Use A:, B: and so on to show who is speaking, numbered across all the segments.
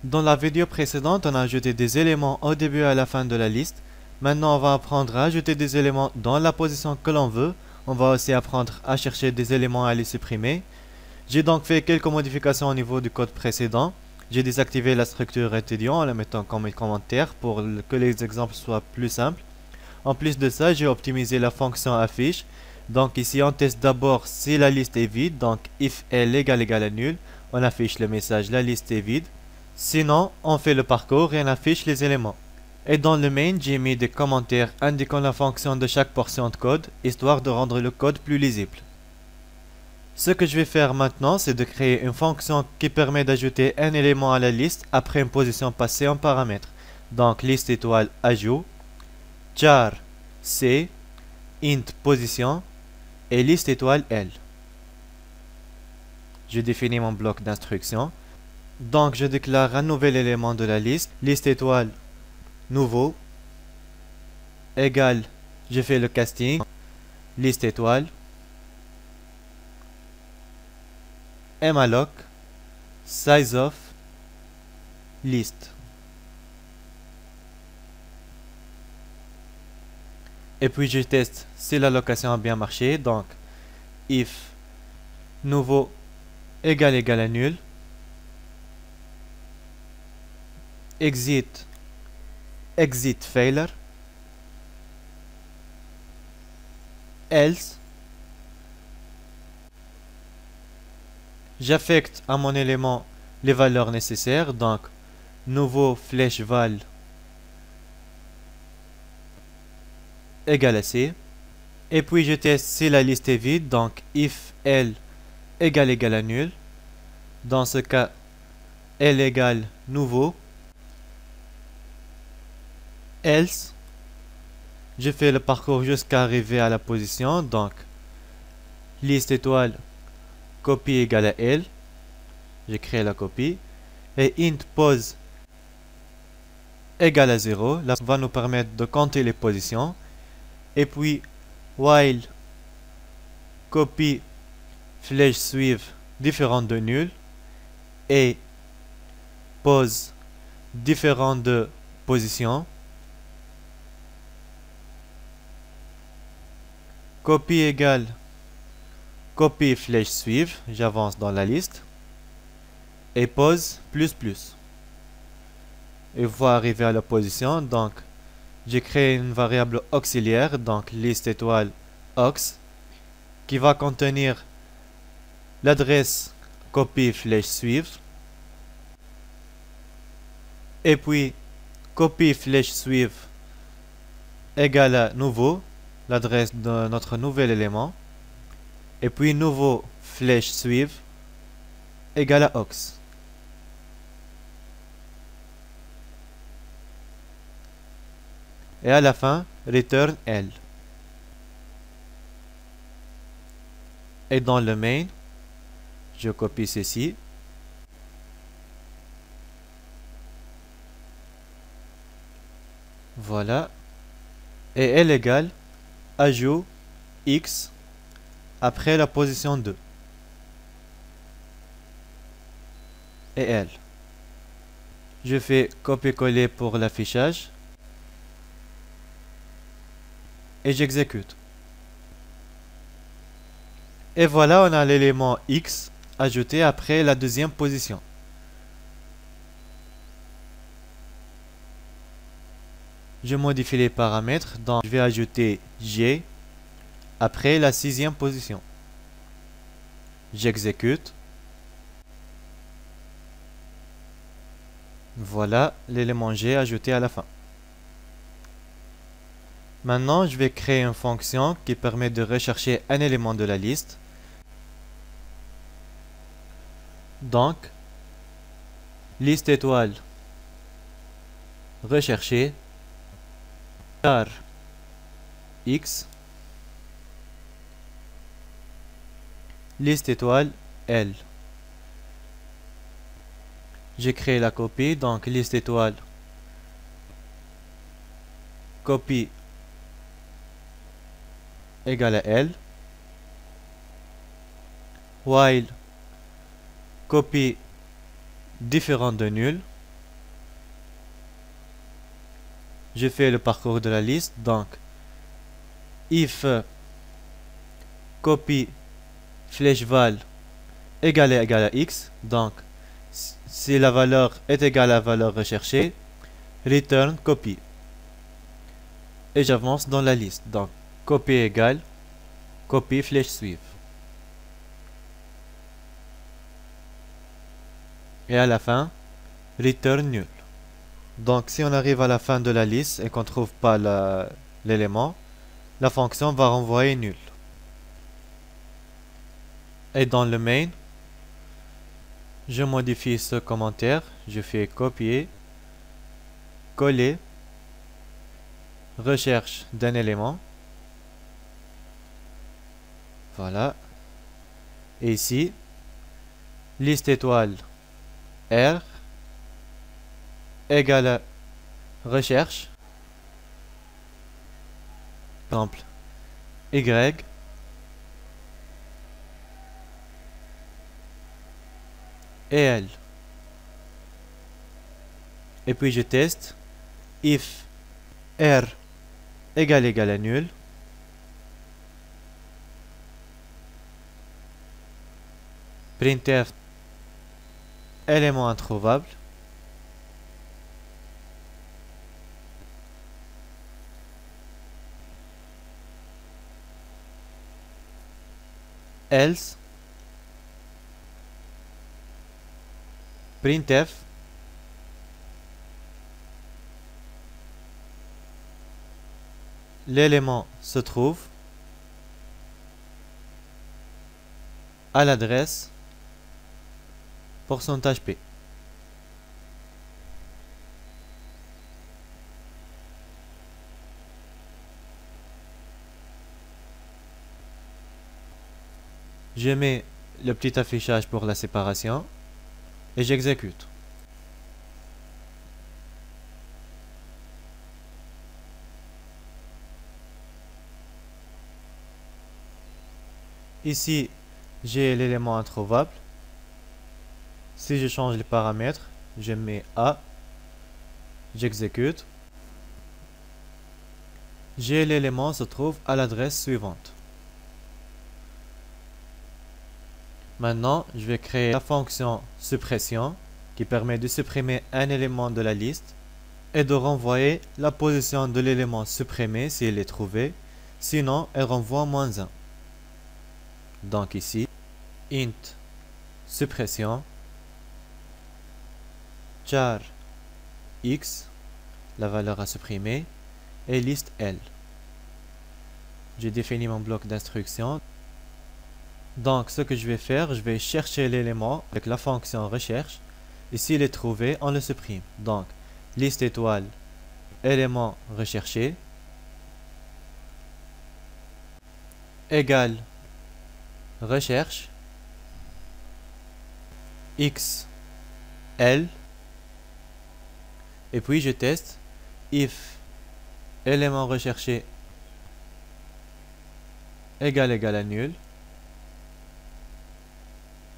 A: Dans la vidéo précédente, on a ajouté des éléments au début et à la fin de la liste. Maintenant, on va apprendre à ajouter des éléments dans la position que l'on veut. On va aussi apprendre à chercher des éléments et à les supprimer. J'ai donc fait quelques modifications au niveau du code précédent. J'ai désactivé la structure étudiant en la mettant comme commentaire pour que les exemples soient plus simples. En plus de ça, j'ai optimisé la fonction affiche. Donc ici, on teste d'abord si la liste est vide. Donc if L égale à nul, on affiche le message la liste est vide. Sinon, on fait le parcours et on affiche les éléments. Et dans le main, j'ai mis des commentaires indiquant la fonction de chaque portion de code, histoire de rendre le code plus lisible. Ce que je vais faire maintenant, c'est de créer une fonction qui permet d'ajouter un élément à la liste après une position passée en paramètre. Donc liste étoile ajout, char c, int position et liste étoile l. Je définis mon bloc d'instruction. Donc je déclare un nouvel élément de la liste, liste étoile nouveau égale, je fais le casting, liste étoile malloc size of list. Et puis je teste si l'allocation a bien marché. Donc if nouveau égale à nul, exit failure, else j'affecte à mon élément les valeurs nécessaires. Donc nouveau flèche val égale à c. Et puis je teste si la liste est vide. Donc if L égale à nul. Dans ce cas, L égale nouveau. Else, je fais le parcours jusqu'à arriver à la position. Donc liste étoile copie égale à L. J'ai créé la copie. Et int pose égale à 0. Là, ça va nous permettre de compter les positions. Et puis, while copie flèche suive différent de nul. Et pose différent de position. Copie égale copie flèche suive. J'avance dans la liste. Et pose plus plus. Et voilà arriver à la position. Donc j'ai créé une variable auxiliaire, donc liste étoile aux, qui va contenir l'adresse copie flèche suive. Et puis copie flèche suive égale à nouveau, l'adresse de notre nouvel élément. Et puis nouveau flèche suive égale à aux. Et à la fin, return L. Et dans le main, je copie ceci. Voilà. Et L égale ajout X après la position 2. Et L. Je fais copier-coller pour l'affichage. Et j'exécute. Et voilà, on a l'élément X ajouté après la deuxième position. Je modifie les paramètres, donc je vais ajouter G après la sixième position. J'exécute. Voilà l'élément G ajouté à la fin. Maintenant, je vais créer une fonction qui permet de rechercher un élément de la liste. Donc, liste étoile rechercher char X, liste étoile L. J'ai créé la copie, donc liste étoile copie égale à L, while copie différent de nul, je fais le parcours de la liste, donc if copy flèche val égale à x, donc si la valeur est égale à la valeur recherchée, return copy. Et j'avance dans la liste, donc copy égale copy flèche suivre. Et à la fin, return nul. Donc si on arrive à la fin de la liste et qu'on ne trouve pas l'élément, la fonction va renvoyer nul. Et dans le main, je modifie ce commentaire, je fais copier, coller, recherche d'un élément. Voilà. Et ici, liste étoile R égale à recherche, exemple Y et L. Et puis je teste if R égale à nul, printf élément introuvable, else printf l'élément se trouve à l'adresse %p. Je mets le petit affichage pour la séparation et j'exécute. Ici, j'ai l'élément introuvable. Si je change les paramètres, je mets A, j'exécute. J'ai l'élément se trouve à l'adresse suivante. Maintenant, je vais créer la fonction suppression qui permet de supprimer un élément de la liste et de renvoyer la position de l'élément supprimé s'il est trouvé, sinon elle renvoie -1. Donc ici, int suppression char x, la valeur à supprimer, et liste L. J'ai défini mon bloc d'instruction. Donc ce que je vais faire, je vais chercher l'élément avec la fonction recherche, et s'il est trouvé, on le supprime. Donc liste étoile élément recherché égale recherche x L, et puis je teste if élément recherché égale à nul,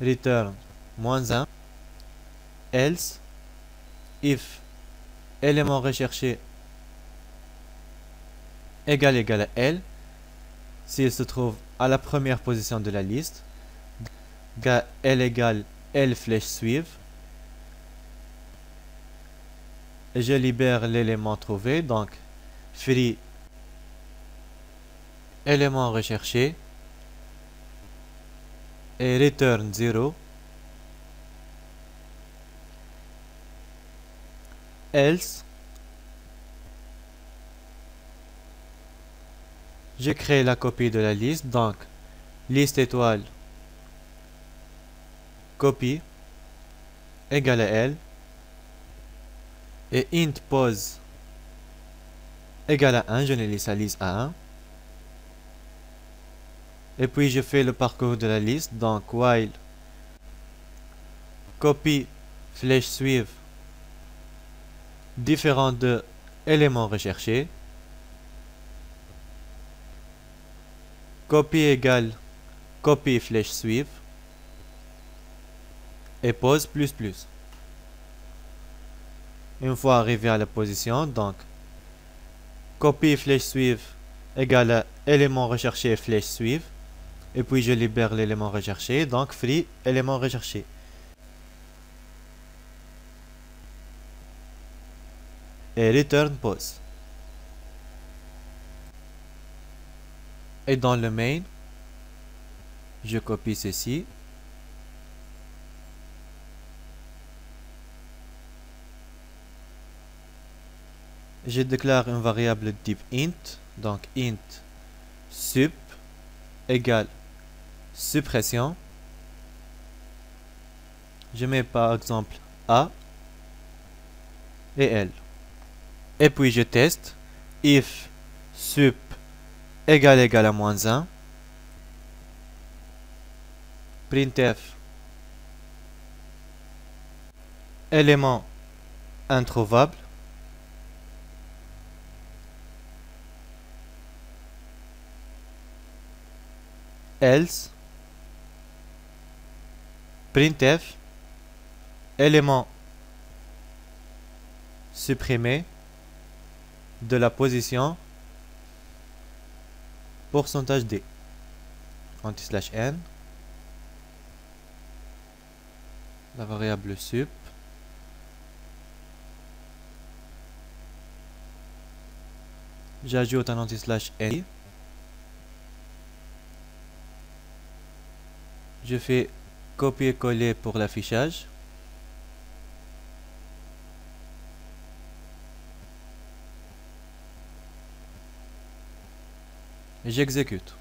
A: return -1, else if élément recherché égale à L, s'il se trouve à la première position de la liste, L égale L flèche suivre, et je libère l'élément trouvé, donc free élément recherché et return 0, else je crée la copie de la liste, donc liste étoile copie égale à L, et int pose égale à 1, je l'initialise à 1, et puis je fais le parcours de la liste, donc while copie flèche suivre différent de élément recherché, copie égale copie flèche suivre, et pose ++. Une fois arrivé à la position, donc copie flèche suivre égale à élément recherché flèche suivre. Et puis je libère l'élément recherché, donc free élément recherché. Et return pose. Et dans le main, je copie ceci. Je déclare une variable de type int, donc int sup égale suppression. Je mets par exemple A et L. Et puis je teste if sup égale à -1, printf élément introuvable, else printf élément supprimé de la position pourcentage %d anti/n, la variable sup, j'ajoute un anti/n, je fais copier-coller pour l'affichage. J'exécute.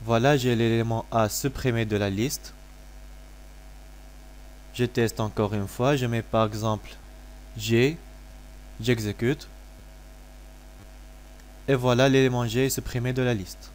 A: Voilà, j'ai l'élément A supprimé de la liste. Je teste encore une fois, je mets par exemple G, j'exécute. Et voilà, l'élément G est supprimé de la liste.